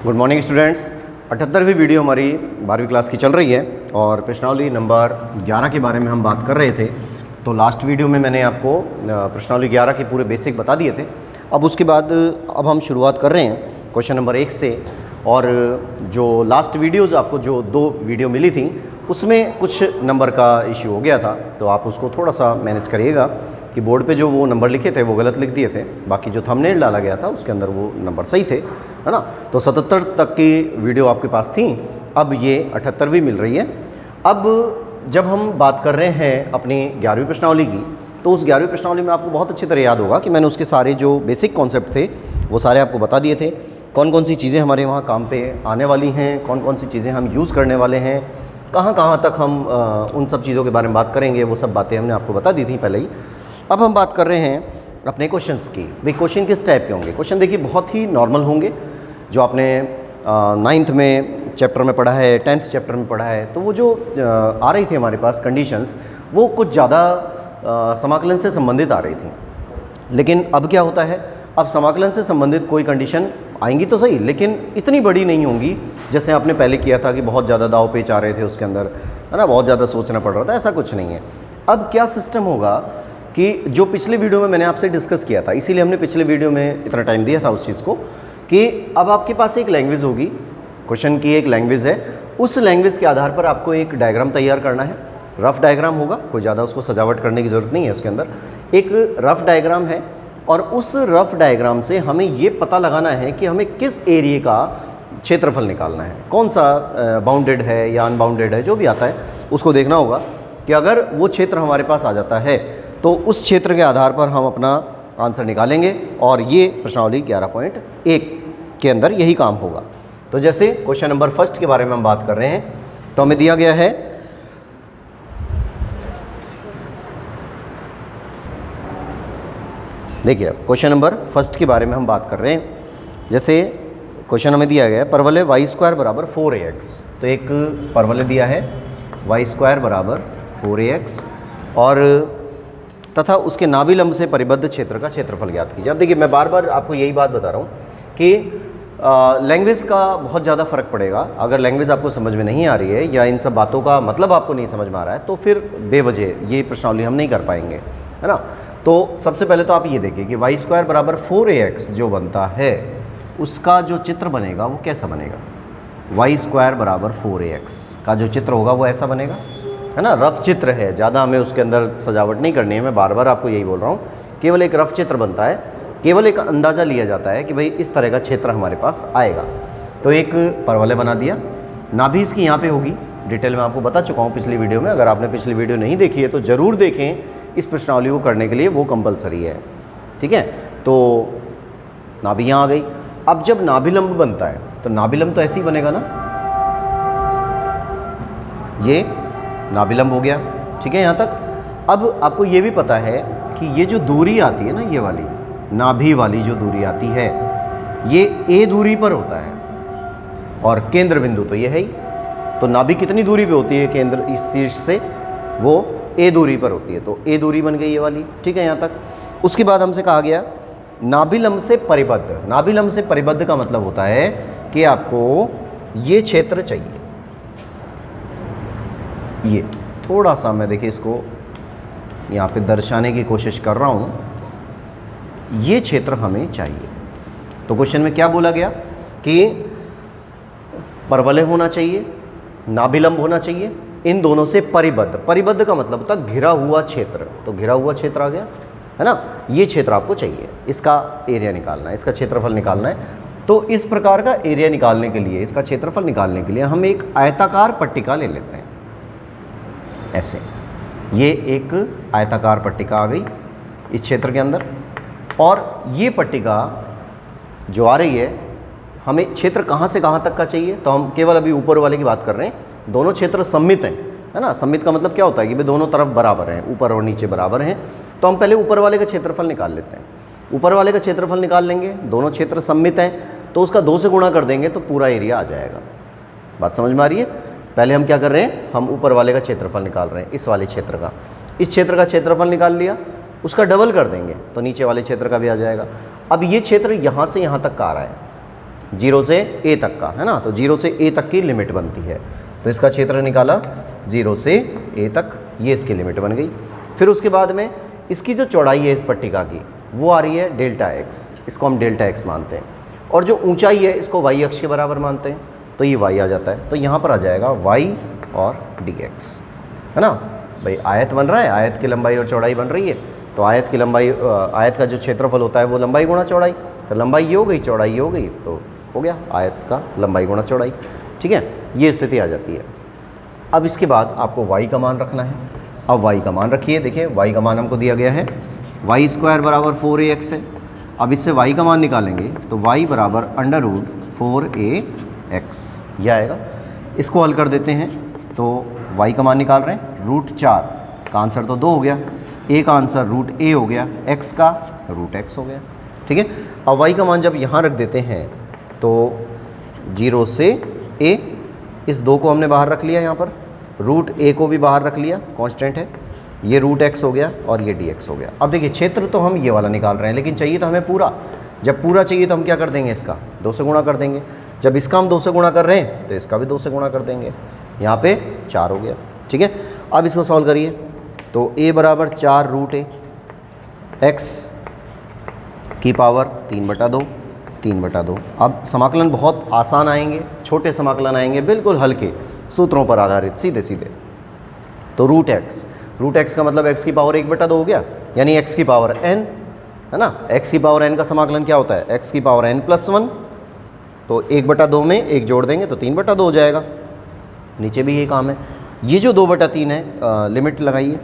Good morning students. 78वीं video हमारी 12वीं क्लास की चल रही है और प्रश्नावली नंबर 11 के बारे में हम बात कर रहे थे। तो लास्ट वीडियो में मैंने आपको प्रश्नावली 11 के पूरे बेसिक बता दिए थे। अब उसके बाद अब हम शुरुआत कर रहे हैं क्वेश्चन नंबर 1 से। और जो लास्ट वीडियोज़ आपको जो 2 वीडियो मिली थी उसमें कुछ नंबर का इश्यू हो गया था, तो आप उसको थोड़ा सा मैनेज करिएगा कि बोर्ड पे जो वो नंबर लिखे थे वो गलत लिख दिए थे, बाकी जो थंबनेल डाला गया था उसके अंदर वो नंबर सही थे, है ना। तो 77 तक की वीडियो आपके पास थी, अब ये 78वीं मिल रही है। अब जब हम बात कर रहे हैं अपनी 11वीं प्रश्नावली की, तो उस 11वीं प्रश्नावली में आपको बहुत अच्छी तरह याद होगा कि मैंने उसके सारे जो बेसिक कॉन्सेप्ट थे वो सारे आपको बता दिए थे। कौन कौन सी चीज़ें हमारे वहाँ काम पे आने वाली हैं, कौन कौन सी चीज़ें हम यूज़ करने वाले हैं, कहाँ कहाँ तक हम उन सब चीज़ों के बारे में बात करेंगे, वो सब बातें हमने आपको बता दी थी पहले ही। अब हम बात कर रहे हैं अपने क्वेश्चंस की। भाई क्वेश्चन किस टाइप के होंगे? क्वेश्चन देखिए बहुत ही नॉर्मल होंगे, जो आपने 9th में चैप्टर में पढ़ा है, 10th चैप्टर में पढ़ा है। तो वो जो आ रही थी हमारे पास कंडीशंस, वो कुछ ज़्यादा समाकलन से संबंधित आ रही थी। लेकिन अब क्या होता है, अब समाकलन से संबंधित कोई कंडीशन आएंगी तो सही, लेकिन इतनी बड़ी नहीं होंगी जैसे आपने पहले किया था कि बहुत ज़्यादा दाव पेच आ रहे थे उसके अंदर, है ना, बहुत ज़्यादा सोचना पड़ रहा था। ऐसा कुछ नहीं है। अब क्या सिस्टम होगा कि जो पिछले वीडियो में मैंने आपसे डिस्कस किया था, इसीलिए हमने पिछले वीडियो में इतना टाइम दिया था उस चीज़ को, कि अब आपके पास एक लैंग्वेज होगी, क्वेश्चन की एक लैंग्वेज है, उस लैंग्वेज के आधार पर आपको एक डायग्राम तैयार करना है। रफ डायग्राम होगा, कोई ज़्यादा उसको सजावट करने की ज़रूरत नहीं है। उसके अंदर एक रफ डायग्राम है और उस रफ डायग्राम से हमें ये पता लगाना है कि हमें किस एरिया का क्षेत्रफल निकालना है, कौन सा बाउंडेड है या अनबाउंडेड है, जो भी आता है उसको देखना होगा कि अगर वो क्षेत्र हमारे पास आ जाता है तो उस क्षेत्र के आधार पर हम अपना आंसर निकालेंगे। और ये प्रश्नावली 11.1 के अंदर यही काम होगा। तो जैसे क्वेश्चन नंबर 1 के बारे में हम बात कर रहे हैं, तो हमें दिया गया है देखिए क्वेश्चन नंबर 1 के बारे में हम बात कर रहे हैं। जैसे क्वेश्चन हमें दिया गया है परवलय y² बराबर 4ax। तो एक परवलय दिया है y² बराबर 4ax और तथा उसके नाभिलंब से परिबद्ध क्षेत्र का क्षेत्रफल ज्ञात कीजिए। अब देखिए मैं बार बार आपको यही बात बता रहा हूँ कि लैंग्वेज का बहुत ज़्यादा फ़र्क पड़ेगा। अगर लैंग्वेज आपको समझ में नहीं आ रही है या इन सब बातों का मतलब आपको नहीं समझ में आ रहा है, तो फिर बेवजह ये प्रश्नावली हम नहीं कर पाएंगे, है ना। तो सबसे पहले तो आप ये देखिए कि y² बराबर 4ax जो बनता है उसका जो चित्र बनेगा वो कैसा बनेगा। y² बराबर 4ax का जो चित्र होगा वो ऐसा बनेगा, है ना। रफ चित्र है, ज़्यादा हमें उसके अंदर सजावट नहीं करनी है। मैं बार बार आपको यही बोल रहा हूँ, केवल एक रफ चित्र बनता है, केवल एक अंदाज़ा लिया जाता है कि भाई इस तरह का क्षेत्र हमारे पास आएगा। तो एक परवलय बना दिया, नाभि इसकी यहाँ पे होगी, डिटेल में आपको बता चुका हूँ पिछली वीडियो में। अगर आपने पिछली वीडियो नहीं देखी है तो ज़रूर देखें, इस प्रश्नावली को करने के लिए वो कंपलसरी है, ठीक है। तो नाभि यहाँ आ गई। अब जब नाभिलंब बनता है तो नाभिलंब तो ऐसे ही बनेगा ना, ये नाभिलंब हो गया, ठीक है यहाँ तक। अब आपको ये भी पता है कि ये जो दूरी आती है ना, ये वाली नाभि वाली जो दूरी आती है, ये a दूरी पर होता है और केंद्र बिंदु तो ये है ही। तो नाभि कितनी दूरी पे होती है केंद्र इस शीर्ष से? वो a दूरी पर होती है, तो a दूरी बन गई ये वाली, ठीक है यहाँ तक। उसके बाद हमसे कहा गया नाभिलंब से परिबद्ध। नाभिलंब से परिबद्ध का मतलब होता है कि आपको ये क्षेत्र चाहिए। ये थोड़ा सा मैं देखिए इसको यहाँ पे दर्शाने की कोशिश कर रहा हूँ, ये क्षेत्र हमें चाहिए। तो क्वेश्चन में क्या बोला गया कि परवलय होना चाहिए, नाभिलंब होना चाहिए, इन दोनों से परिबद्ध। परिबद्ध का मतलब होता है घिरा हुआ क्षेत्र, तो घिरा हुआ क्षेत्र आ गया, है ना। ये क्षेत्र आपको चाहिए, इसका एरिया निकालना है, इसका क्षेत्रफल निकालना है। तो इस प्रकार का एरिया निकालने के लिए, इसका क्षेत्रफल निकालने के लिए हम एक आयताकार पट्टिका ले लेते हैं। ऐसे ये एक आयताकार पट्टिका आ गई इस क्षेत्र के अंदर, और ये पट्टिका जो आ रही है, हमें क्षेत्र कहाँ से कहाँ तक का चाहिए? तो हम केवल अभी ऊपर वाले की बात कर रहे हैं। दोनों क्षेत्र सममित हैं, है ना। सममित का मतलब क्या होता है कि भाई दोनों तरफ बराबर हैं, ऊपर और नीचे बराबर हैं। तो हम पहले ऊपर वाले का क्षेत्रफल निकाल लेते हैं। ऊपर वाले का क्षेत्रफल निकाल लेंगे, दोनों क्षेत्र सममित हैं, तो उसका 2 से गुणा कर देंगे तो पूरा एरिया आ जाएगा। बात समझ में आ रही है? पहले हम क्या कर रहे हैं, हम ऊपर वाले का क्षेत्रफल निकाल रहे हैं, इस वाले क्षेत्र का। इस क्षेत्र का क्षेत्रफल निकाल लिया, उसका डबल कर देंगे तो नीचे वाले क्षेत्र का भी आ जाएगा। अब ये क्षेत्र यहाँ से यहाँ तक का आ रहा है, 0 से a तक का, है ना, तो 0 से a तक की लिमिट बनती है। तो इसका क्षेत्र निकाला 0 से a तक, ये इसकी लिमिट बन गई। फिर उसके बाद में इसकी जो चौड़ाई है इस पट्टिका की वो आ रही है डेल्टा x, इसको हम डेल्टा x मानते हैं, और जो ऊंचाई है इसको y अक्ष के बराबर मानते हैं, तो ये y आ जाता है। तो यहाँ पर आ जाएगा y और dx, है ना भाई। आयत बन रहा है, आयत की लंबाई और चौड़ाई बन रही है, तो आयत की लंबाई, आयत का जो क्षेत्रफल होता है वो लंबाई गुणा चौड़ाई, तो लंबाई ये हो गई, चौड़ाई ये हो गई, तो हो गया आयत का लंबाई गुणा चौड़ाई। ठीक है, ये स्थिति आ जाती है। अब इसके बाद आपको y का मान रखना है। अब y का मान रखिए, देखिए y का मान हमको दिया गया है y स्क्वायर बराबर 4ax है। अब इससे y का मान निकालेंगे तो y बराबर अंडर रूट 4ax ये आएगा। इसको हल कर देते हैं तो y का मान निकाल रहे हैं, रूट 4 का आंसर तो 2 हो गया, a का आंसर रूट a हो गया, x का रूट x हो गया। ठीक है, अब y का मान जब यहाँ रख देते हैं तो 0 से a, इस 2 को हमने बाहर रख लिया, यहाँ पर रूट a को भी बाहर रख लिया, कांस्टेंट है, ये रूट x हो गया और ये dx हो गया। अब देखिए क्षेत्र तो हम ये वाला निकाल रहे हैं, लेकिन चाहिए तो हमें पूरा। जब पूरा चाहिए तो हम क्या कर देंगे, इसका 2 से गुणा कर देंगे। जब इसका हम 2 से गुणा कर रहे हैं तो इसका भी 2 से गुणा कर देंगे, यहाँ पे 4 हो गया। ठीक है, अब इसको सॉल्व करिए तो a बराबर 4 रूट a, x की पावर 3/2, 3/2। अब समाकलन बहुत आसान आएंगे, छोटे समाकलन आएंगे, बिल्कुल हल्के सूत्रों पर आधारित, सीधे सीधे। तो रूट x का मतलब x की पावर 1/2 हो गया, यानी x की पावर n, है ना। x की पावर n का समाकलन क्या होता है, x की पावर n + 1, तो 1/2 में 1 जोड़ देंगे तो 3/2 हो जाएगा। नीचे भी ये काम है। ये जो 2/3 है, लिमिट लगाइए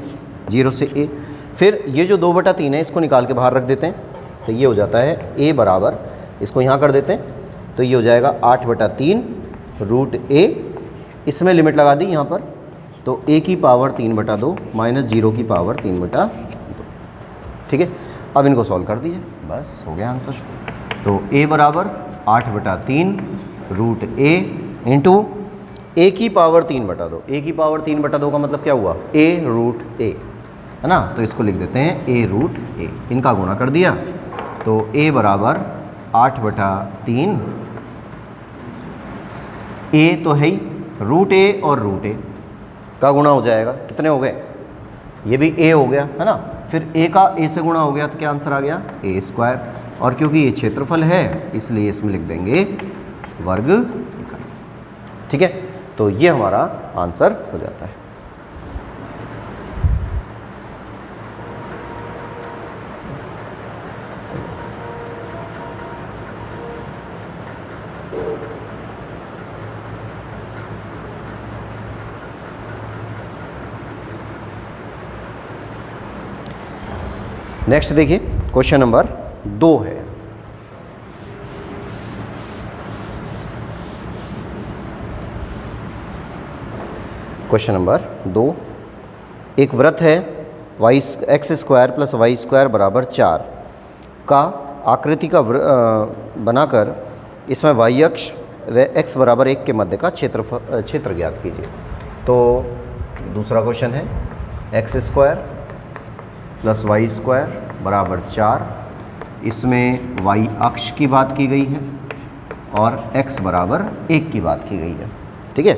0 से a, फिर ये जो 2/3 है इसको निकाल के बाहर रख देते हैं, तो ये हो जाता है a बराबर, इसको यहाँ कर देते हैं तो ये हो जाएगा 8/3 रूट a, इसमें लिमिट लगा दी यहाँ पर, तो a की पावर 3/2 माइनस 0 की पावर 3/2। ठीक है, अब इनको सॉल्व कर दीजिए, बस हो गया आंसर। तो a बराबर 8/3 रूट a इंटू a की पावर 3/2, a की पावर 3/2 का मतलब क्या हुआ, a रूट a, है ना। तो इसको लिख देते हैं a रूट a, इनका गुणा कर दिया तो a बराबर 8/3, a तो है ही, रूट a और रूट a का गुणा हो जाएगा, कितने हो गए, ये भी a हो गया, है ना। फिर a का a से गुणा हो गया तो क्या आंसर आ गया, a स्क्वायर, और क्योंकि ये क्षेत्रफल है इसलिए इसमें लिख देंगे वर्ग इकाई। ठीक है, तो ये हमारा आंसर हो जाता है। नेक्स्ट देखिए, क्वेश्चन नंबर 2 है। क्वेश्चन नंबर 2, एक वृत्त है x square plus Y square बराबर 4 का आकृति का बनाकर इसमें y अक्ष व x बराबर 1 के मध्य का क्षेत्र ज्ञात कीजिए। तो दूसरा क्वेश्चन है x square plus Y square बराबर 4, इसमें y अक्ष की बात की गई है और x बराबर 1 की बात की गई है। ठीक है,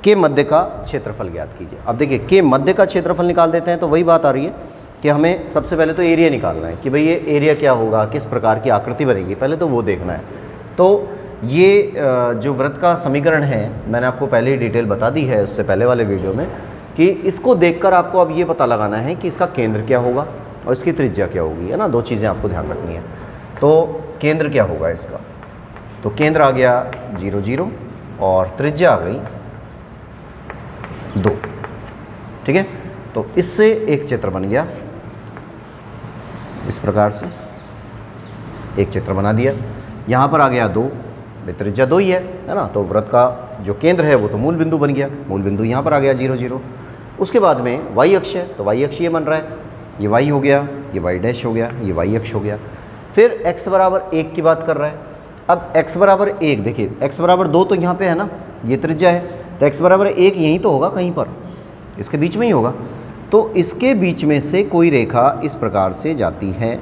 के मध्य का क्षेत्रफल ज्ञात कीजिए। अब देखिए के मध्य का क्षेत्रफल निकाल देते हैं तो वही बात आ रही है कि हमें सबसे पहले तो एरिया निकालना है कि भाई ये एरिया क्या होगा, किस प्रकार की आकृति बनेगी, पहले तो वो देखना है। तो ये जो वृत्त का समीकरण है मैंने आपको पहले ही डिटेल बता दी है उससे पहले वाले वीडियो में, कि इसको देखकर आपको अब ये पता लगाना है कि इसका केंद्र क्या होगा और इसकी त्रिज्या क्या होगी, है ना। 2 चीज़ें आपको ध्यान रखनी है। तो केंद्र क्या होगा इसका, तो केंद्र आ गया 0 0 और त्रिज्या आ गई 2। ठीक है, तो इससे एक चित्र बन गया, इस प्रकार से एक चित्र बना दिया। यहाँ पर आ गया 2, त्रिज्या 2 ही है ना। तो वृत्त का जो केंद्र है वो तो मूल बिंदु बन गया, मूल बिंदु यहाँ पर आ गया 0 0। उसके बाद में y अक्ष है तो y अक्ष ये बन रहा है, ये y हो गया, ये y डैश हो गया, ये y अक्ष हो गया। फिर x बराबर 1 की बात कर रहा है। अब x बराबर 1, देखिए x बराबर 2 तो यहाँ पे है ना, ये त्रिज्या है, तो x बराबर 1 यहीं तो होगा, कहीं पर इसके बीच में ही होगा। तो इसके बीच में से कोई रेखा इस प्रकार से जाती है,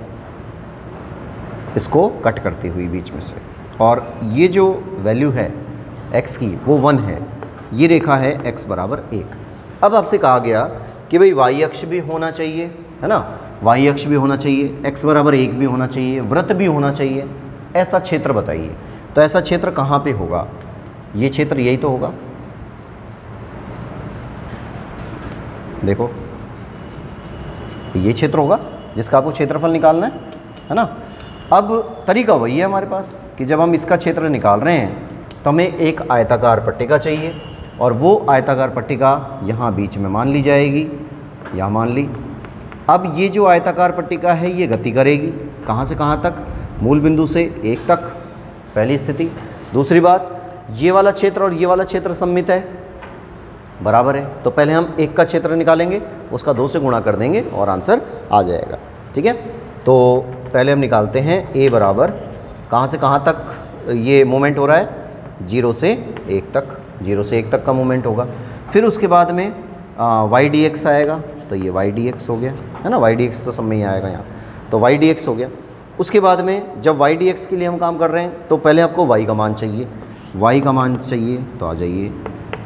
इसको कट करती हुई बीच में से, और ये जो वैल्यू है x की वो 1 है, ये रेखा है x बराबर 1। अब आपसे कहा गया कि भाई y अक्ष भी होना चाहिए, है ना, y अक्ष भी होना चाहिए, x बराबर 1 भी होना चाहिए, वृत्त भी होना चाहिए, ऐसा क्षेत्र बताइए। तो ऐसा क्षेत्र कहाँ पे होगा? ये क्षेत्र यही तो होगा, देखो ये क्षेत्र होगा जिसका आपको क्षेत्रफल निकालना है ना। अब तरीका वही है हमारे पास कि जब हम इसका क्षेत्र निकाल रहे हैं तो हमें एक आयताकार पट्टिका चाहिए, और वो आयताकार पट्टिका यहाँ बीच में मान ली जाएगी, यहाँ मान ली। अब ये जो आयताकार पट्टिका है ये गति करेगी कहाँ से कहाँ तक? मूल बिंदु से 1 तक, पहली स्थिति। दूसरी बात, ये वाला क्षेत्र और ये वाला क्षेत्र सममित है, बराबर है, तो पहले हम 1 का क्षेत्र निकालेंगे, उसका 2 से गुणा कर देंगे और आंसर आ जाएगा। ठीक है, तो पहले हम निकालते हैं a बराबर कहाँ से कहाँ तक ये मोमेंट हो रहा है? 0 से 1 तक, 0 से 1 तक का मोमेंट होगा। फिर उसके बाद में y dx आएगा, तो ये y dx हो गया, है ना, y dx तो सब में ही आएगा यहाँ, तो y dx हो गया। उसके बाद में जब y dx के लिए हम काम कर रहे हैं तो पहले आपको y का मान चाहिए, y का मान चाहिए, तो आ जाइए,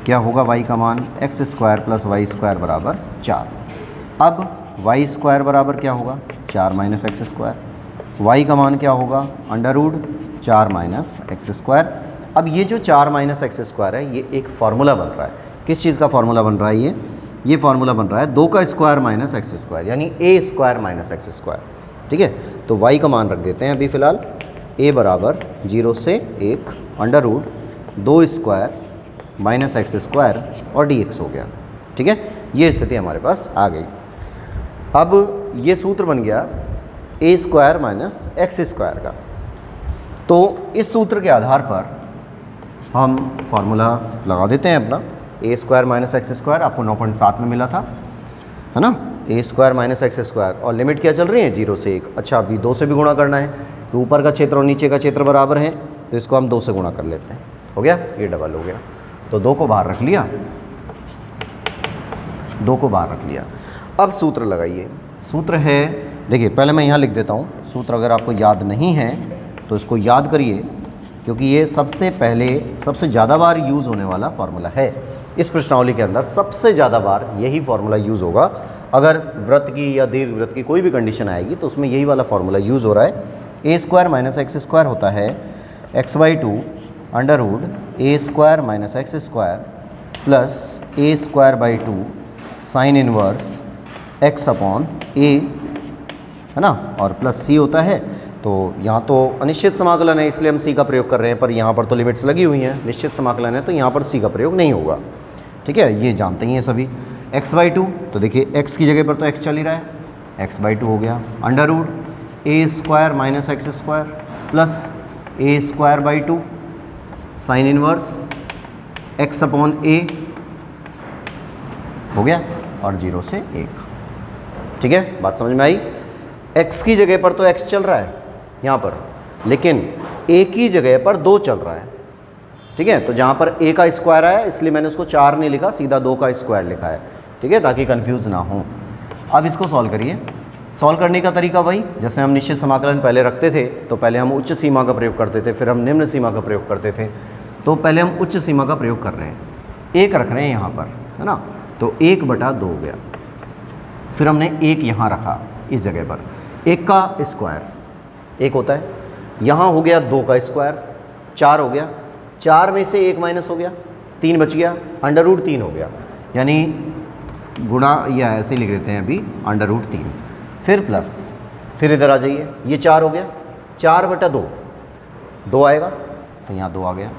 क्या होगा y का मान? x square plus Y square बराबर 4। अब y स्क्वायर बराबर क्या होगा? 4 माइनस एक्स स्क्वायर। y का मान क्या होगा? Under root 4 minus X square. अब ये जो 4 माइनस एक्स स्क्वायर है ये एक फार्मूला बन रहा है। किस चीज़ का फार्मूला बन रहा है? ये फार्मूला बन रहा है 2 का स्क्वायर माइनस एक्स स्क्वायर, यानी a square minus X square. ठीक है, तो y का मान रख देते हैं अभी फ़िलहाल, a बराबर 0 से 1 under root 2 square minus X square और dx हो गया। ठीक है, ये स्थिति हमारे पास आ गई। अब ये सूत्र बन गया a square minus X square का। तो इस सूत्र के आधार पर हम फार्मूला लगा देते हैं अपना, a square minus X square आपको 9.7 में मिला था, है ना, a square minus X square, और लिमिट क्या चल रही है? 0 से 1। अच्छा, अभी 2 से भी गुणा करना है, तो ऊपर का क्षेत्र और नीचे का क्षेत्र बराबर है, तो इसको हम 2 से गुणा कर लेते हैं, हो गया, ये डबल हो गया, तो 2 को बाहर रख लिया, 2 को बाहर रख लिया। अब सूत्र लगाइए, सूत्र है, देखिए पहले मैं यहाँ लिख देता हूँ, सूत्र अगर आपको याद नहीं है तो इसको याद करिए, क्योंकि ये सबसे पहले सबसे ज़्यादा बार यूज़ होने वाला फार्मूला है। इस प्रश्नावली के अंदर सबसे ज़्यादा बार यही फार्मूला यूज़ होगा। अगर वृत्त की या दीर्घ वृत्त की कोई भी कंडीशन आएगी तो उसमें यही वाला फार्मूला यूज़ हो रहा है। a square minus X square होता है x/2 under root a square minus X square plus a square by 2 sine inverse x upon a, है ना, और प्लस c होता है। तो यहाँ तो अनिश्चित समाकलन है इसलिए हम c का प्रयोग कर रहे हैं, पर यहाँ पर तो लिमिट्स लगी हुई हैं, निश्चित समाकलन है तो यहाँ पर c का प्रयोग नहीं होगा। ठीक है, ये जानते ही हैं सभी। x/2, तो देखिए x की जगह पर तो x चल ही रहा है, x/2 हो गया, under root a square minus X square plus a square by 2 sine inverse x upon a हो गया, और 0 से 1। ठीक है, बात समझ में आई? x की जगह पर तो x चल रहा है यहाँ पर, लेकिन a की जगह पर 2 चल रहा है। ठीक है, तो जहाँ पर a का स्क्वायर आया इसलिए मैंने उसको 4 नहीं लिखा, सीधा 2 का स्क्वायर लिखा है। ठीक है, ताकि कंफ्यूज ना हो। अब इसको सॉल्व करिए। सॉल्व करने का तरीका वही, जैसे हम निश्चित समाकलन पहले रखते थे तो पहले हम उच्च सीमा का प्रयोग करते थे, फिर हम निम्न सीमा का प्रयोग करते थे। तो पहले हम उच्च सीमा का प्रयोग कर रहे हैं, 1 रख रहे हैं यहाँ पर, है ना, तो 1/2 हो गया। फिर हमने 1 यहाँ रखा इस जगह पर, 1 का स्क्वायर 1 होता है, यहाँ हो गया 2 का स्क्वायर 4 हो गया, 4 में से 1 माइनस हो गया, 3 बच गया, अंडर रूट 3 हो गया, यानी गुणा या ऐसे लिख देते हैं अभी अंडर रूट 3, फिर प्लस, फिर इधर आ जाइए, ये 4 हो गया, 4/2 2 आएगा, तो यहाँ 2 आ गया,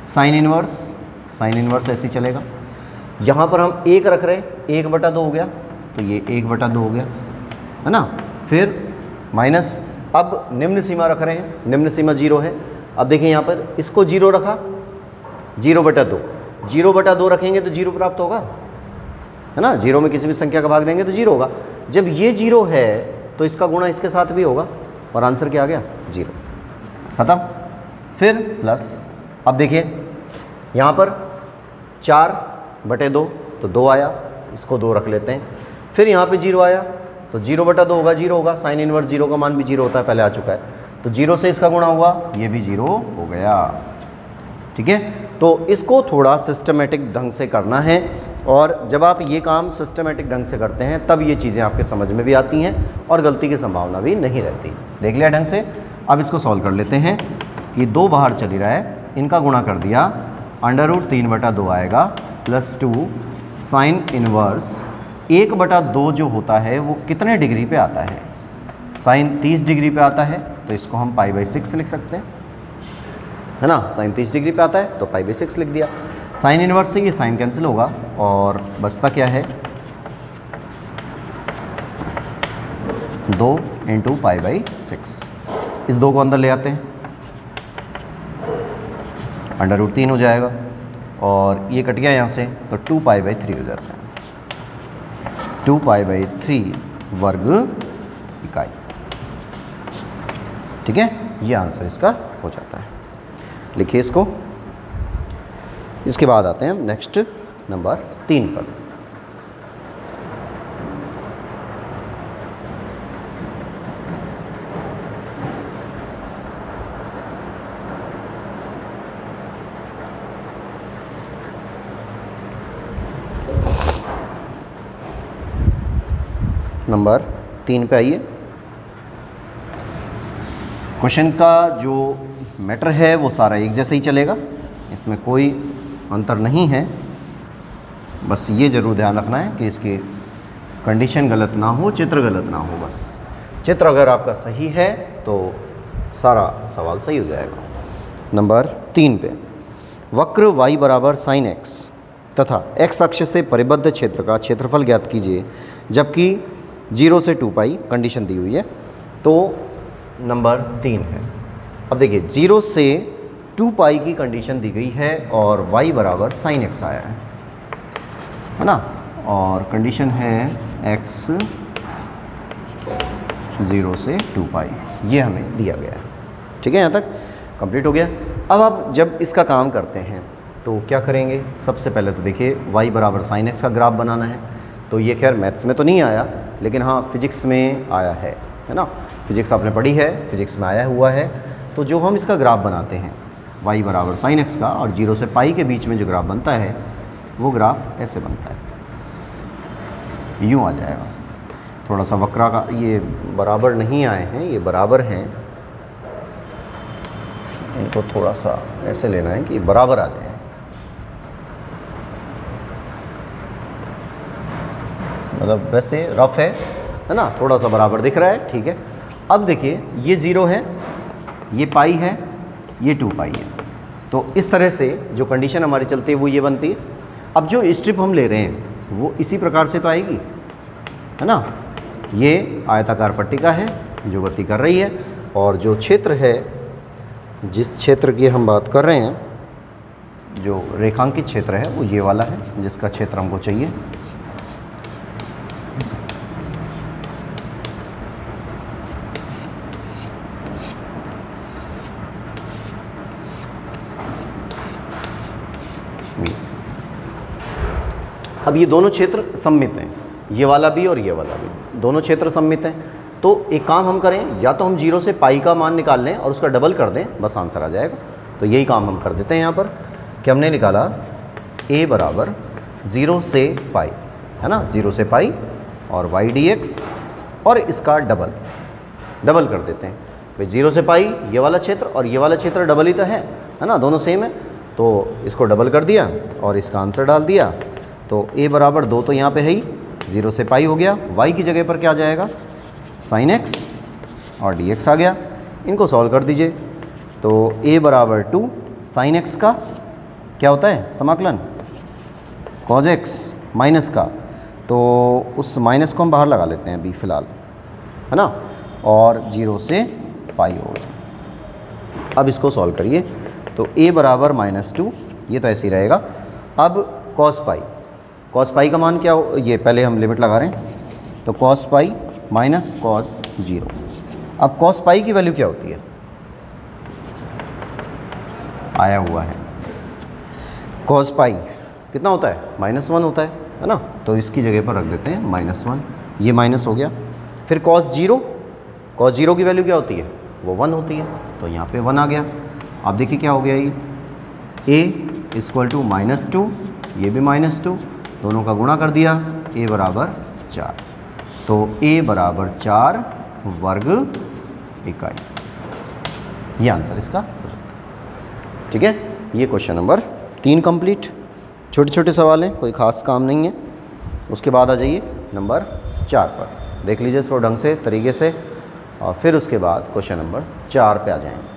साइन इनवर्स ऐसे ही चलेगा। यहाँ पर हम 1 रख रहे हैं, 1/2 हो गया, तो ये 1/2 हो गया, है ना, फिर माइनस, अब निम्न सीमा रख रहे हैं, निम्न सीमा 0 है। अब देखिए यहाँ पर इसको 0 रखा, 0/2, 0/2 रखेंगे तो 0 प्राप्त होगा, है ना, 0 में किसी भी संख्या का भाग देंगे तो 0 होगा। जब ये 0 है तो इसका गुणा इसके साथ भी होगा, और आंसर क्या आ गया? 0, खत्म। फिर प्लस, अब देखिए यहाँ पर 4/2 तो 2 आया, इसको 2 रख लेते हैं। फिर यहाँ पे 0 आया तो 0/2 होगा, 0 होगा, साइन इनवर्स 0 का मान भी 0 होता है, पहले आ चुका है, तो 0 से इसका गुणा हुआ, ये भी 0 हो गया। ठीक है, तो इसको थोड़ा सिस्टमेटिक ढंग से करना है, और जब आप ये काम सिस्टमेटिक ढंग से करते हैं तब ये चीज़ें आपके समझ में भी आती हैं और गलती की संभावना भी नहीं रहती। देख लिया ढंग से। अब इसको सॉल्व कर लेते हैं कि 2 बाहर चली रहा है, इनका गुणा कर दिया, √3/2 आएगा +2 साइन इनवर्स 1/2 जो होता है वो कितने डिग्री पे आता है? साइन 30 डिग्री पे आता है, तो इसको हम π/6 लिख सकते हैं, है ना। साइन 30 डिग्री पे आता है तो π/6 लिख दिया। साइन इनवर्स से ये साइन कैंसिल होगा और बचता क्या है, 2 × π/6। इस 2 को अंदर ले आते हैं, √3 हो जाएगा और ये कट गया यहाँ से, तो 2π/3 हो जाता है। 2π/3 वर्ग इकाई। ठीक है, ये आंसर इसका हो जाता है। लिखिए इसको। इसके बाद आते हैं हम नेक्स्ट नंबर 3 पर। नंबर 3 पे आइए। क्वेश्चन का जो मैटर है वो सारा एक जैसा ही चलेगा, इसमें कोई अंतर नहीं है। बस ये ज़रूर ध्यान रखना है कि इसकी कंडीशन गलत ना हो, चित्र गलत ना हो। बस चित्र अगर आपका सही है तो सारा सवाल सही हो जाएगा। नंबर 3 पे, वक्र y बराबर sin x तथा x अक्ष से परिबद्ध क्षेत्र का क्षेत्रफल ज्ञात कीजिए, जबकि 0 से 2π कंडीशन दी हुई है। तो नंबर 3 है। अब देखिए 0 से 2π की कंडीशन दी गई है और y बराबर sin x आया है ना, और कंडीशन है x 0 से 2π, ये हमें दिया गया है। ठीक है, यहाँ तक कंप्लीट हो गया। अब आप जब इसका काम करते हैं तो क्या करेंगे, सबसे पहले तो देखिए y बराबर sin x का ग्राफ बनाना है। तो ये खैर मैथ्स में तो नहीं आया, लेकिन हाँ फिजिक्स में आया है ना। फिजिक्स आपने पढ़ी है, फिजिक्स में आया हुआ है। तो जो हम इसका ग्राफ बनाते हैं y बराबर sin x का, और 0 से π के बीच में जो ग्राफ बनता है वो ग्राफ ऐसे बनता है, यूँ आ जाएगा। थोड़ा सा वक्रा का ये बराबर नहीं आए हैं, ये बराबर हैं, इनको थोड़ा सा ऐसे लेना है कि बराबर आ जाए। मतलब वैसे रफ है ना, थोड़ा सा बराबर दिख रहा है। ठीक है, अब देखिए ये 0 है, ये पाई है, ये 2π है। तो इस तरह से जो कंडीशन हमारी चलती है वो ये बनती है। अब जो स्ट्रिप हम ले रहे हैं वो इसी प्रकार से तो आएगी, है ना। ये आयताकार पट्टिका है जो गति कर रही है, और जो क्षेत्र है, जिस क्षेत्र की हम बात कर रहे हैं, जो रेखांकित क्षेत्र है वो ये वाला है, जिसका क्षेत्र हमको चाहिए। अब ये दोनों क्षेत्र सममित हैं, ये वाला भी और ये वाला भी, दोनों क्षेत्र सममित हैं। तो एक काम हम करें, या तो हम 0 से π का मान निकाल लें और उसका डबल कर दें, बस आंसर आ जाएगा। तो यही काम हम कर देते हैं यहाँ पर कि हमने निकाला a बराबर 0 से π, है ना, 0 से π और y dx, और इसका डबल कर देते हैं। भाई 0 से π ये वाला क्षेत्र और ये वाला क्षेत्र डबल ही तो है ना, दोनों सेम है। तो इसको डबल कर दिया और इसका आंसर डाल दिया। तो a बराबर 2 तो यहाँ पे है ही, 0 से π हो गया, y की जगह पर क्या आ जाएगा, sin x, और dx आ गया। इनको सॉल्व कर दीजिए। तो a बराबर 2 sin x का क्या होता है समाकलन, cos x माइनस का, तो उस माइनस को हम बाहर लगा लेते हैं अभी फ़िलहाल, है ना, और 0 से π हो गया। अब इसको सॉल्व करिए। तो a बराबर -2, ये तो ऐसे ही रहेगा। अब cos π का मान क्या हो, ये पहले हम लिमिट लगा रहे हैं। तो cos π माइनस cos 0। अब cos π की वैल्यू क्या होती है, आया हुआ है, cos π कितना होता है, -1 होता है ना। तो इसकी जगह पर रख देते हैं -1, ये माइनस हो गया। फिर cos 0 की वैल्यू क्या होती है, वो 1 होती है, तो यहाँ पे 1 आ गया। अब देखिए क्या हो गया, ये a इक्वल टू -2, ये भी -2, दोनों का गुणा कर दिया, a बराबर 4, तो a बराबर 4 वर्ग इकाई, ये आंसर इसका हो जाता है। ठीक है, ये क्वेश्चन नंबर 3 कंप्लीट। छोटे छोटे सवाल हैं, कोई ख़ास काम नहीं है। उसके बाद आ जाइए नंबर 4 पर, देख लीजिए इसको ढंग से तरीके से, और फिर उसके बाद क्वेश्चन नंबर 4 पे आ जाएंगे।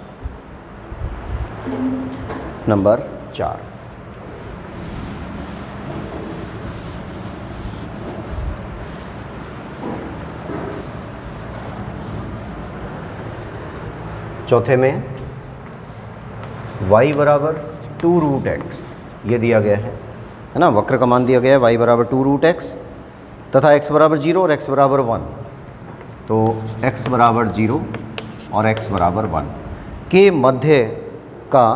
नंबर 4, चौथे में y बराबर 2√x ये दिया गया है ना, वक्र का मान दिया गया है y बराबर 2√x तथा x बराबर 0 और x बराबर 1, तो x बराबर 0 और x बराबर 1 के मध्य का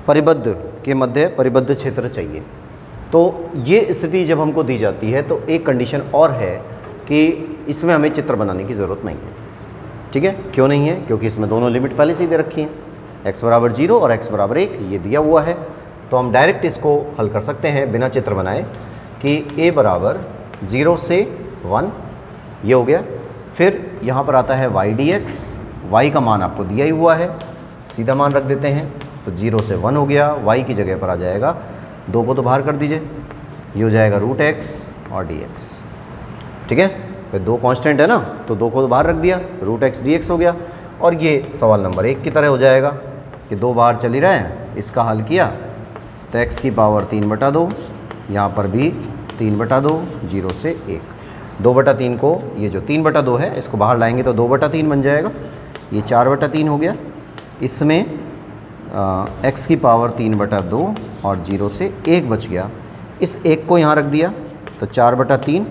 परिबद्ध क्षेत्र चाहिए। तो ये स्थिति जब हमको दी जाती है तो एक कंडीशन और है कि इसमें हमें चित्र बनाने की ज़रूरत नहीं है। ठीक है, क्यों नहीं है? क्योंकि इसमें दोनों लिमिट पहले से ही दे रखी हैं, x बराबर 0 और x बराबर 1 ये दिया हुआ है। तो हम डायरेक्ट इसको हल कर सकते हैं बिना चित्र बनाए कि a बराबर 0 से 1 ये हो गया। फिर यहाँ पर आता है y dx, y का मान आपको दिया ही हुआ है, सीधा मान रख देते हैं, तो 0 से 1 हो गया, y की जगह पर आ जाएगा 2 को तो बाहर कर दीजिए, ये हो जाएगा √x और dx। ठीक है, फिर 2 कांस्टेंट है ना, तो 2 को तो बाहर रख दिया, √x dx हो गया। और ये सवाल नंबर 1 की तरह हो जाएगा कि 2 बाहर चल ही रहे हैं, इसका हल किया तो x की पावर 3/2, यहाँ पर भी 3/2, 0 से 1, 2/3 को, ये जो 3/2 है इसको बाहर लाएंगे तो 2/3 बन जाएगा, ये 4/3 हो गया। इसमें x की पावर 3/2 और 0 से 1 बच गया, इस 1 को यहाँ रख दिया तो 4/3,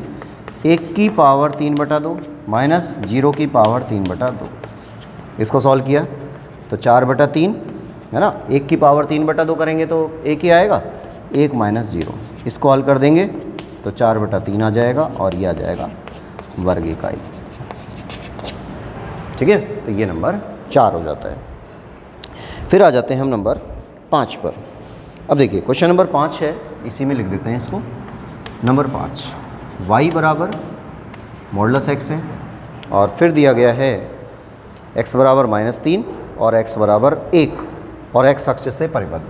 1 की पावर 3/2 माइनस 0 की पावर 3/2, इसको सॉल्व किया तो 4/3 है ना, 1 की पावर 3/2 करेंगे तो 1 ही आएगा, 1 माइनस 0, इसको हल कर देंगे तो 4/3 आ जाएगा और ये आ जाएगा वर्ग इकाई। ठीक है, तो ये नंबर 4 हो जाता है। फिर आ जाते हैं हम नंबर 5 पर। अब देखिए क्वेश्चन नंबर 5 है, इसी में लिख देते हैं इसको। नंबर 5, y बराबर मॉडुलस x है और फिर दिया गया है x बराबर -3 और x बराबर 1 और x अक्ष से परिबद्ध।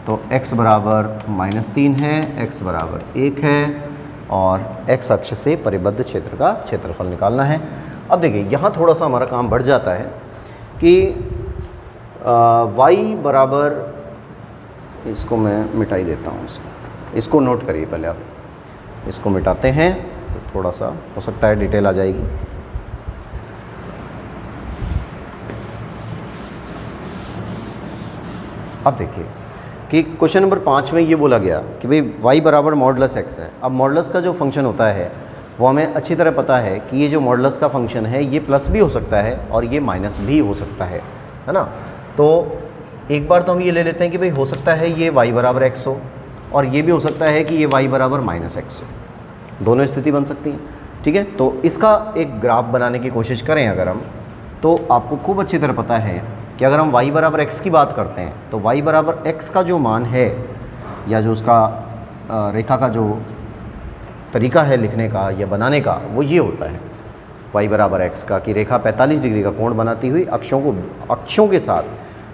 तो x बराबर -3 है, x बराबर 1 है और x अक्ष से परिबद्ध क्षेत्र का क्षेत्रफल निकालना है। अब देखिए यहाँ थोड़ा सा हमारा काम बढ़ जाता है कि y बराबर, इसको मैं मिटाई देता हूँ, इसको नोट करिए पहले आप, इसको मिटाते हैं तो थोड़ा सा हो सकता है डिटेल आ जाएगी। अब देखिए कि क्वेश्चन नंबर 5 में ये बोला गया कि भाई y बराबर मॉडुलस x है। अब मॉडुलस का जो फंक्शन होता है वो हमें अच्छी तरह पता है कि ये जो मॉडुलस का फंक्शन है ये प्लस भी हो सकता है और ये माइनस भी हो सकता है ना। तो एक बार तो हम ये ले लेते हैं कि भाई हो सकता है ये y बराबर x हो और ये भी हो सकता है कि ये y बराबर -x हो, दोनों स्थिति बन सकती हैं। ठीक है, तो इसका एक ग्राफ बनाने की कोशिश करें अगर हम, तो आपको खूब अच्छी तरह पता है कि अगर हम y बराबर x की बात करते हैं तो y बराबर x का जो मान है या जो उसका रेखा का जो तरीका है लिखने का या बनाने का वो ये होता है y बराबर x का, कि रेखा 45 डिग्री का कोण बनाती हुई अक्षों के साथ,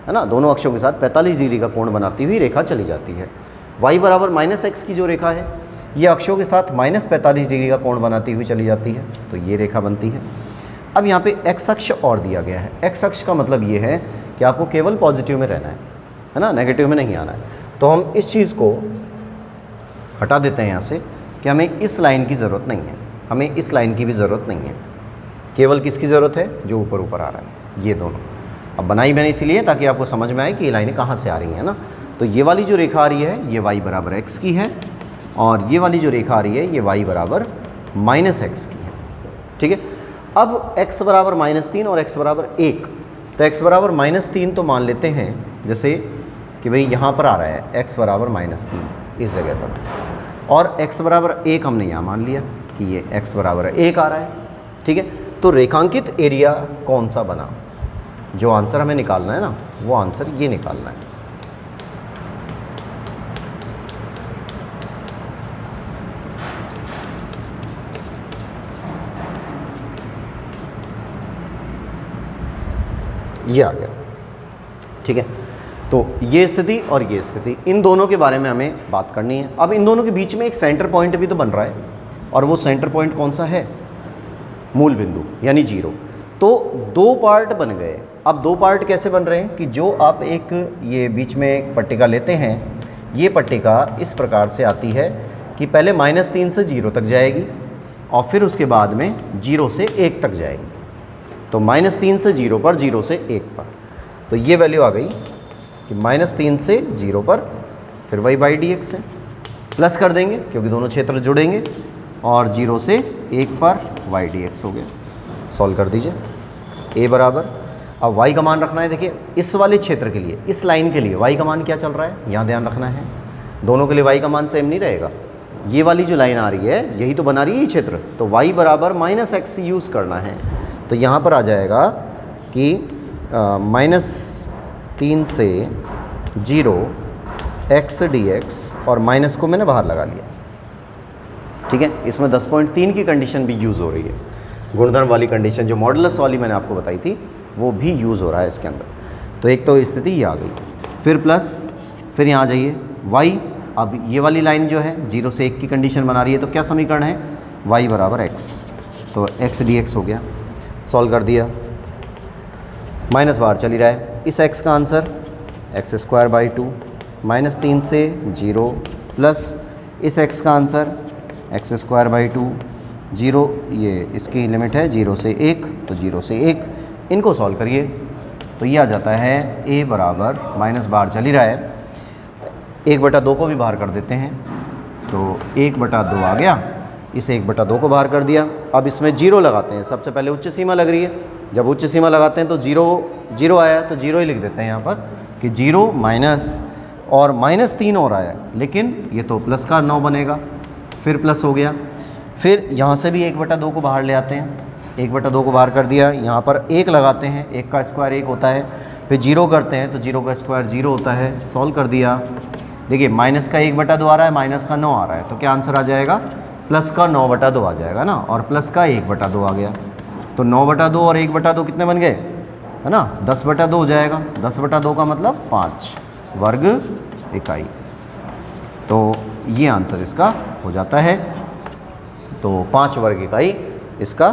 है ना, दोनों अक्षों के साथ 45 डिग्री का कोण बनाती हुई रेखा चली जाती है। y बराबर -x की जो रेखा है ये अक्षों के साथ -45 डिग्री का कोण बनाती हुई चली जाती है, तो ये रेखा बनती है। अब यहाँ पे x अक्ष और दिया गया है। x अक्ष का मतलब ये है कि आपको केवल पॉजिटिव में रहना है ना, नेगेटिव में नहीं आना है। तो हम इस चीज़ को हटा देते हैं यहाँ से कि हमें इस लाइन की ज़रूरत नहीं है, हमें इस लाइन की भी ज़रूरत नहीं है, केवल किसकी ज़रूरत है, जो ऊपर ऊपर आ रहा है, ये दोनों। अब बनाई मैंने इसीलिए ताकि आपको समझ में आए कि ये लाइनें कहाँ से आ रही हैं ना। तो ये वाली जो रेखा आ रही है ये y बराबर x की है और ये वाली जो रेखा आ रही है ये y बराबर -x की है। ठीक है, अब x बराबर -3 और x बराबर 1, तो x बराबर -3 तो मान लेते हैं जैसे कि भाई यहाँ पर आ रहा है x बराबर -3 इस जगह पर, और x बराबर 1 हमने यहाँ मान लिया कि ये x बराबर 1 आ रहा है। ठीक है, तो रेखांकित एरिया कौन सा बना? जो आंसर हमें निकालना है ना, वो आंसर ये निकालना है। ये आ गया, ठीक है। तो ये स्थिति और ये स्थिति, इन दोनों के बारे में हमें बात करनी है। अब इन दोनों के बीच में एक सेंटर पॉइंट भी तो बन रहा है, और वो सेंटर पॉइंट कौन सा है? मूल बिंदु यानी 0। तो दो पार्ट बन गए। अब दो पार्ट कैसे बन रहे हैं कि जो आप एक ये बीच में एक पट्टिका लेते हैं, ये पट्टिका इस प्रकार से आती है कि पहले -3 से 0 तक जाएगी और फिर उसके बाद में 0 से 1 तक जाएगी। तो -3 से 0 पर, 0 से 1 पर, तो ये वैल्यू आ गई कि -3 से 0 पर, फिर वही y/dx है, प्लस कर देंगे क्योंकि दोनों क्षेत्र जुड़ेंगे, और 0 से 1 पर y/dx हो गया। सॉल्व कर दीजिए। a बराबर, अब y का मान रखना है। देखिए इस वाले क्षेत्र के लिए, इस लाइन के लिए y का मान क्या चल रहा है, यहाँ ध्यान रखना है। दोनों के लिए y का मान सेम नहीं रहेगा। ये वाली जो लाइन आ रही है यही तो बना रही है ये क्षेत्र, तो y बराबर -x यूज़ करना है। तो यहाँ पर आ जाएगा कि -3 से 0 x/dx, और माइनस को मैंने बाहर लगा लिया, ठीक है। इसमें 10.3 की कंडीशन भी यूज़ हो रही है, गुणधर्म वाली कंडीशन जो मॉडुलस वाली मैंने आपको बताई थी, वो भी यूज़ हो रहा है इसके अंदर। तो एक तो स्थिति ये आ गई, फिर प्लस, फिर यहाँ जाइए y। अब ये वाली लाइन जो है 0 से 1 की कंडीशन बना रही है, तो क्या समीकरण है, y बराबर x, तो x/dx हो गया। सॉल्व कर दिया, माइनस बाहर चली रहा है। इस x का आंसर x²/2, -3 से 0 प्लस इस x का आंसर x²/2, 0, ये इसकी लिमिट है 0 से 1, तो 0 से 1। इनको सॉल्व करिए तो ये आ जाता है a बराबर, माइनस बाहर चली रहा है, 1/2 को भी बाहर कर देते हैं, तो 1/2 आ गया। इस 1/2 को बाहर कर दिया। अब इसमें 0 लगाते हैं, सबसे पहले उच्च सीमा लग रही है। जब उच्च सीमा लगाते हैं तो 0 आया, तो 0 ही लिख देते हैं यहाँ पर कि 0 माइनस, और -3 और आया, लेकिन ये तो प्लस का 9 बनेगा, फिर प्लस हो गया। फिर यहाँ से भी 1/2 को बाहर ले आते हैं, 1/2 को बाहर कर दिया, यहाँ पर 1 लगाते हैं, 1 का स्क्वायर 1 होता है, फिर 0 करते हैं तो 0 का स्क्वायर 0 होता है। सॉल्व कर दिया, देखिए माइनस का 1/2 आ रहा है, माइनस का 9 आ रहा है, तो क्या आंसर आ जाएगा, प्लस का 9/2 आ जाएगा ना, और प्लस का 1/2 आ गया। तो 9/2 और 1/2 कितने बन गए, है ना, 10/2 हो जाएगा। 10/2 का मतलब 5 वर्ग इकाई, तो ये आंसर इसका हो जाता है। तो 5 वर्ग इकाई इसका